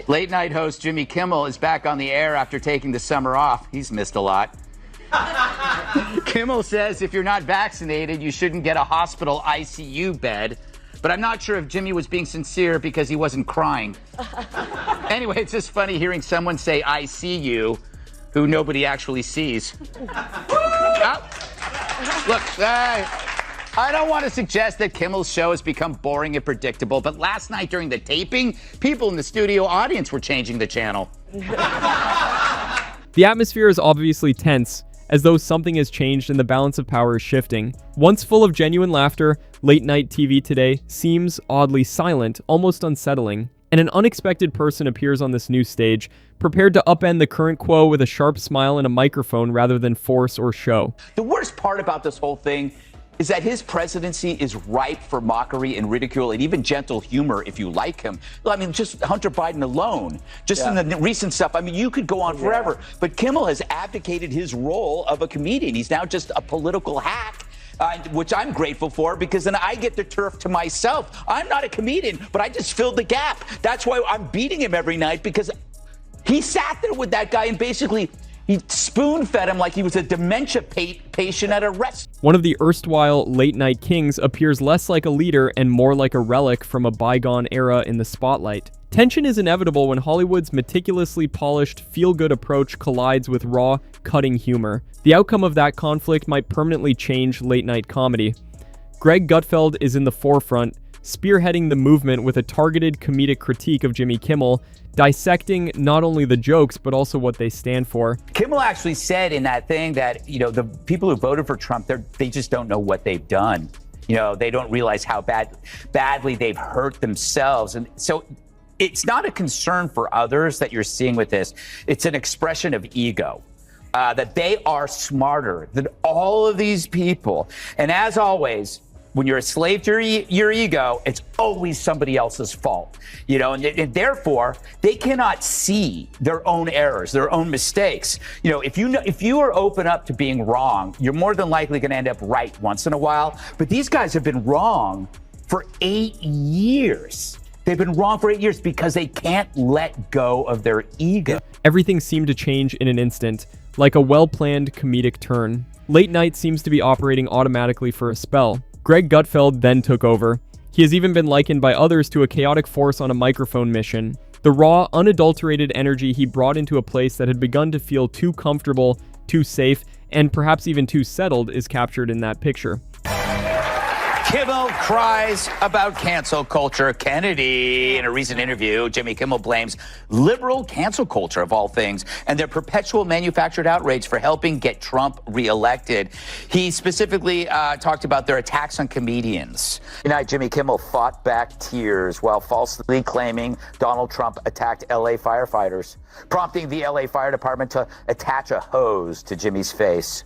Late night host Jimmy Kimmel is back on the air after taking the summer off. He's missed a lot. Kimmel says if you're not vaccinated, you shouldn't get a hospital ICU bed. But I'm not sure if Jimmy was being sincere because he wasn't crying. Anyway, it's just funny hearing someone say, "I see you," who nobody actually sees. Look, I don't want to suggest that Kimmel's show has become boring and predictable, but last night during the taping, people in the studio audience were changing the channel. The atmosphere is obviously tense, as though something has changed and the balance of power is shifting. Once full of genuine laughter, late-night TV today seems oddly silent, almost unsettling. And an unexpected person appears on this new stage, prepared to upend the current quo with a sharp smile and a microphone rather than force or show. The worst part about this whole thing is that his presidency is ripe for mockery and ridicule and even gentle humor if you like him. I mean, just Hunter Biden alone, in the recent stuff, I mean, you could go on forever. But Kimmel has abdicated his role of a comedian. He's now just a political hack. Which I'm grateful for, because then I get the turf to myself. I'm not a comedian, but I just filled the gap. That's why I'm beating him every night, because he sat there with that guy and basically he spoon-fed him like he was a dementia patient at a rest. One of the erstwhile late-night kings appears less like a leader and more like a relic from a bygone era in the spotlight. Tension is inevitable when Hollywood's meticulously polished, feel-good approach collides with raw, cutting humor. The outcome of that conflict might permanently change late-night comedy. Greg Gutfeld is in the forefront, spearheading the movement with a targeted comedic critique of Jimmy Kimmel, dissecting not only the jokes, but also what they stand for. Kimmel actually said in that thing that, you know, the people who voted for Trump, they just don't know what they've done. You know, they don't realize how badly they've hurt themselves. And so it's not a concern for others that you're seeing with this. It's an expression of ego. That they are smarter than all of these people. And as always, when you're a slave to your ego, it's always somebody else's fault. You know, and therefore, they cannot see their own errors, their own mistakes. You know, if you are open up to being wrong, you're more than likely going to end up right once in a while. But these guys have been wrong for 8 years. They've been wrong for 8 years because they can't let go of their ego. Everything seemed to change in an instant, like a well-planned comedic turn. Late night seems to be operating automatically for a spell. Greg Gutfeld then took over. He has even been likened by others to a chaotic force on a microphone mission. The raw, unadulterated energy he brought into a place that had begun to feel too comfortable, too safe, and perhaps even too settled is captured in that picture. Kimmel cries about cancel culture. Kennedy, in a recent interview, Jimmy Kimmel blames liberal cancel culture, of all things, and their perpetual manufactured outrage for helping get Trump reelected. He specifically talked about their attacks on comedians. Tonight, Jimmy Kimmel fought back tears while falsely claiming Donald Trump attacked LA firefighters, prompting the LA Fire Department to attach a hose to Jimmy's face.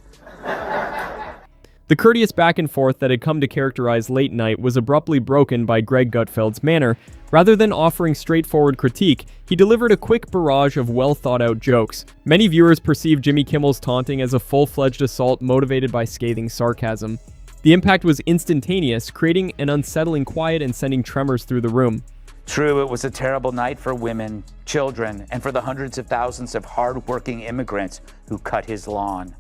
The courteous back and forth that had come to characterize late night was abruptly broken by Greg Gutfeld's manner. Rather than offering straightforward critique, he delivered a quick barrage of well-thought-out jokes. Many viewers perceived Jimmy Kimmel's taunting as a full-fledged assault motivated by scathing sarcasm. The impact was instantaneous, creating an unsettling quiet and sending tremors through the room. True, it was a terrible night for women, children, and for the hundreds of thousands of hard-working immigrants who cut his lawn.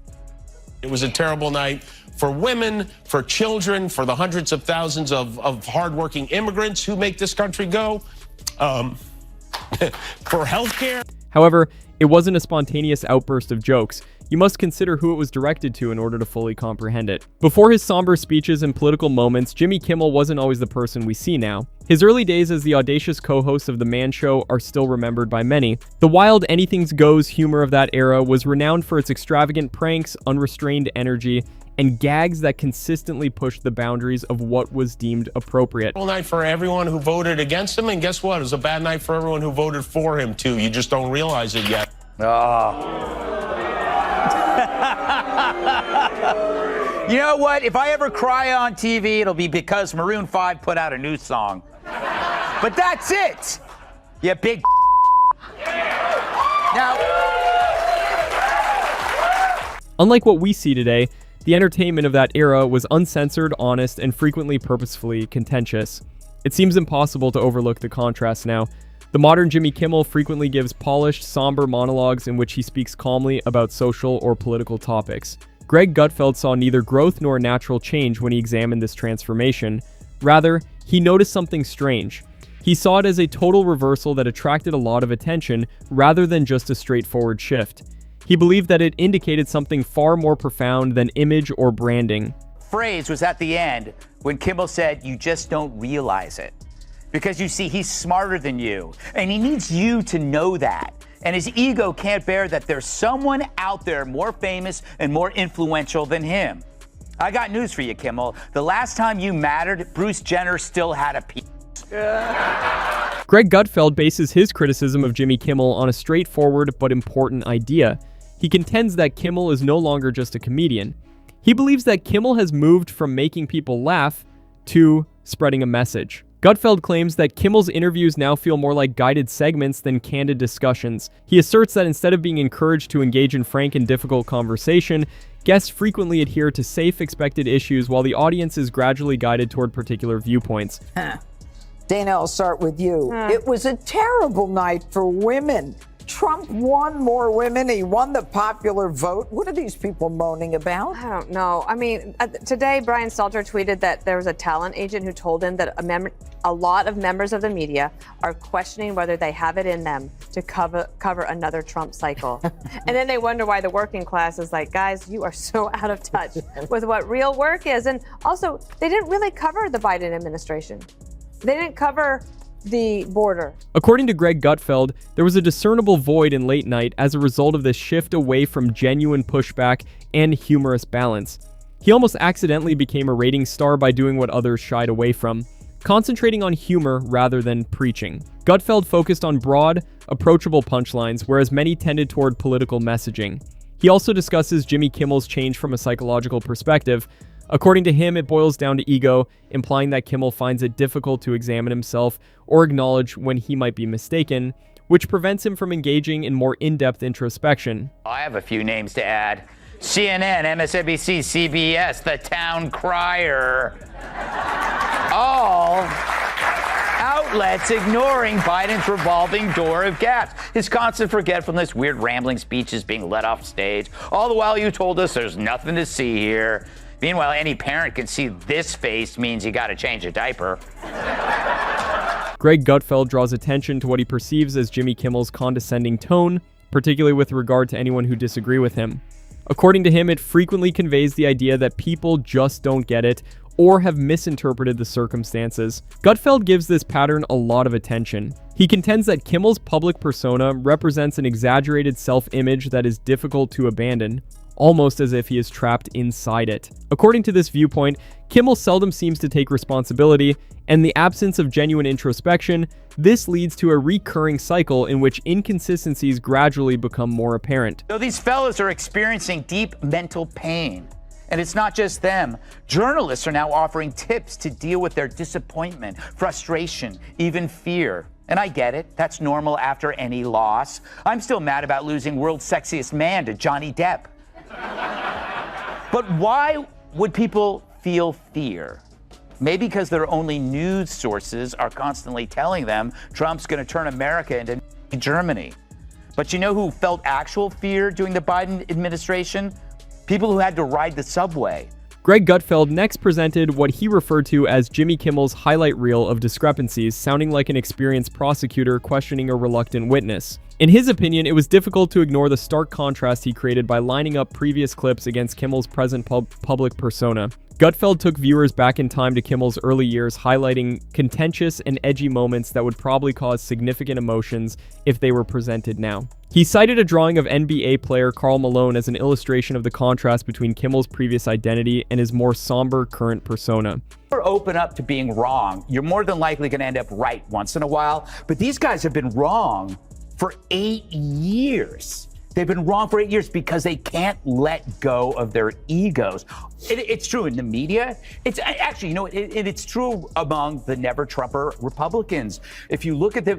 It was a terrible night for women, for children, for the hundreds of thousands of hardworking immigrants who make this country go, for healthcare. However, it wasn't a spontaneous outburst of jokes. You must consider who it was directed to in order to fully comprehend it. Before his somber speeches and political moments, Jimmy Kimmel wasn't always the person we see now. His early days as the audacious co-host of The Man Show are still remembered by many. The wild anything-goes humor of that era was renowned for its extravagant pranks, unrestrained energy, and gags that consistently pushed the boundaries of what was deemed appropriate. All night for everyone who voted against him, and guess what? It was a bad night for everyone who voted for him, too. You just don't realize it yet. You know what? If I ever cry on TV, it'll be because Maroon 5 put out a new song. But that's it. You big Now, unlike what we see today, the entertainment of that era was uncensored, honest, and frequently purposefully contentious. It seems impossible to overlook the contrast now. The modern Jimmy Kimmel frequently gives polished, somber monologues in which he speaks calmly about social or political topics. Greg Gutfeld saw neither growth nor natural change when he examined this transformation. Rather, he noticed something strange. He saw it as a total reversal that attracted a lot of attention rather than just a straightforward shift. He believed that it indicated something far more profound than image or branding. Phrase was at the end when Kimmel said, "You just don't realize it." Because you see, he's smarter than you, and he needs you to know that. And his ego can't bear that there's someone out there more famous and more influential than him. I got news for you, Kimmel. The last time you mattered, Bruce Jenner still had a piece. Greg Gutfeld bases his criticism of Jimmy Kimmel on a straightforward but important idea. He contends that Kimmel is no longer just a comedian. He believes that Kimmel has moved from making people laugh to spreading a message. Gutfeld claims that Kimmel's interviews now feel more like guided segments than candid discussions. He asserts that instead of being encouraged to engage in frank and difficult conversation, guests frequently adhere to safe, expected issues while the audience is gradually guided toward particular viewpoints. Dana, I'll start with you. It was a terrible night for women. Trump won more women. He won the popular vote. What are these people moaning about? I don't know. I mean, today Brian Stelter tweeted that there was a talent agent who told him that a lot of members of the media are questioning whether they have it in them to cover another Trump cycle. And then they wonder why the working class is like, guys, you are so out of touch with what real work is. And also, they didn't really cover the Biden administration. They didn't cover the border. According to Greg Gutfeld, there was a discernible void in late night as a result of this shift away from genuine pushback and humorous balance. He almost accidentally became a ratings star by doing what others shied away from, concentrating on humor rather than preaching. Gutfeld focused on broad, approachable punchlines, whereas many tended toward political messaging. He also discusses Jimmy Kimmel's change from a psychological perspective. According to him, it boils down to ego, implying that Kimmel finds it difficult to examine himself or acknowledge when he might be mistaken, which prevents him from engaging in more in-depth introspection. I have a few names to add. CNN, MSNBC, CBS, the town crier. All outlets ignoring Biden's revolving door of gaps. His constant forgetfulness, weird rambling speeches being let off stage. All the while you told us there's nothing to see here. Meanwhile, any parent can see this face means you gotta change a diaper. Greg Gutfeld draws attention to what he perceives as Jimmy Kimmel's condescending tone, particularly with regard to anyone who disagree with him. According to him, it frequently conveys the idea that people just don't get it or have misinterpreted the circumstances. Gutfeld gives this pattern a lot of attention. He contends that Kimmel's public persona represents an exaggerated self-image that is difficult to abandon, almost as if he is trapped inside it. According to this viewpoint, Kimmel seldom seems to take responsibility, and the absence of genuine introspection, this leads to a recurring cycle in which inconsistencies gradually become more apparent. So these fellas are experiencing deep mental pain. And it's not just them. Journalists are now offering tips to deal with their disappointment, frustration, even fear. And I get it. That's normal after any loss. I'm still mad about losing world's sexiest man to Johnny Depp. But why would people feel fear? Maybe because their only news sources are constantly telling them Trump's going to turn America into Germany. But you know who felt actual fear during the Biden administration? People who had to ride the subway. Greg Gutfeld next presented what he referred to as Jimmy Kimmel's highlight reel of discrepancies, sounding like an experienced prosecutor questioning a reluctant witness. In his opinion, it was difficult to ignore the stark contrast he created by lining up previous clips against Kimmel's present public persona. Gutfeld took viewers back in time to Kimmel's early years, highlighting contentious and edgy moments that would probably cause significant emotions if they were presented now. He cited a drawing of NBA player Karl Malone as an illustration of the contrast between Kimmel's previous identity and his more somber current persona. You're open up to being wrong. You're more than likely going to end up right once in a while. But these guys have been wrong for 8 years. They've been wrong for 8 years because they can't let go of their egos. It's true in the media. It's actually, it's true among the never Trumper Republicans. If you look at the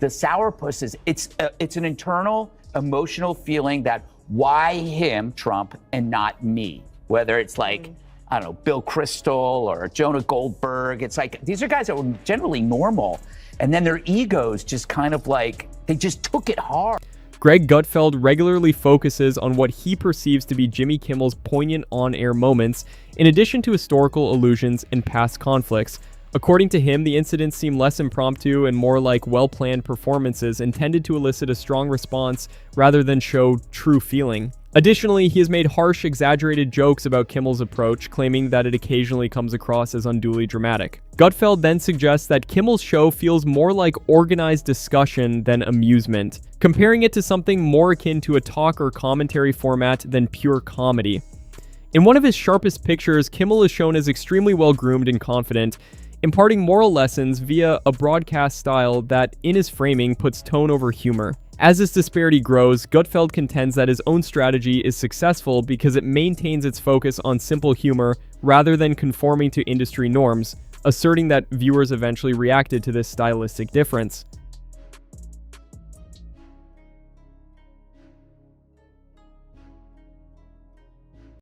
sourpusses, it's an internal emotional feeling that why him, Trump, and not me? Whether it's like, I don't know, Bill Crystal or Jonah Goldberg. It's like, these are guys that were generally normal. And then their egos just kind of like, they just took it hard. Greg Gutfeld regularly focuses on what he perceives to be Jimmy Kimmel's poignant on-air moments, in addition to historical allusions and past conflicts. According to him, the incidents seem less impromptu and more like well-planned performances intended to elicit a strong response rather than show true feeling. Additionally, he has made harsh, exaggerated jokes about Kimmel's approach, claiming that it occasionally comes across as unduly dramatic. Gutfeld then suggests that Kimmel's show feels more like organized discussion than amusement, comparing it to something more akin to a talk or commentary format than pure comedy. In one of his sharpest pictures, Kimmel is shown as extremely well-groomed and confident, imparting moral lessons via a broadcast style that, in his framing, puts tone over humor. As this disparity grows, Gutfeld contends that his own strategy is successful because it maintains its focus on simple humor rather than conforming to industry norms, asserting that viewers eventually reacted to this stylistic difference.